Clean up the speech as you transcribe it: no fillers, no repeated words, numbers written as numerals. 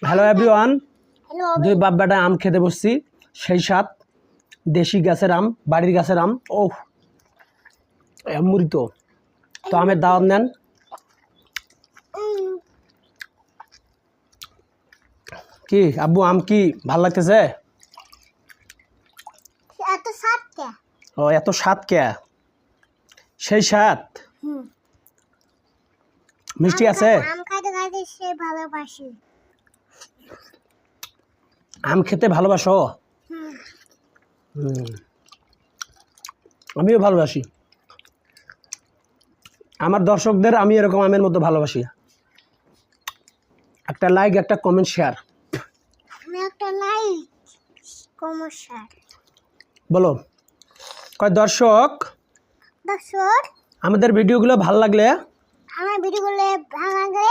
Hello everyone, hello দুই বাপ বেটা আম খেতে বসছি। সেই সাত দেশি গাছের আম, বাড়ির গাছের আম। ও অমৃত। তো আমের দাওয়াত নেন। কি আব্বু, আম কি ভাল লাগতেছে? এত সাত কে? ও এত স্বাদ কে? সেই স্বাদ মিষ্টি আছে? আম খাইতে খাইতে সে ভালোবাসি। আম খেতে ভালোবাসো? আমিও ভালোবাসি। আমার দর্শকদের আমি এরকম আমের মতো ভালোবাসি। একটা লাইক, একটা কমেন্ট, শেয়ার। আমি একটা লাইক কমর্শাল বলো কয় দর্শক, দর্শক আমাদের ভিডিওগুলো ভালো লাগলে আমার ভিডিওগুলো ভালো লাগলে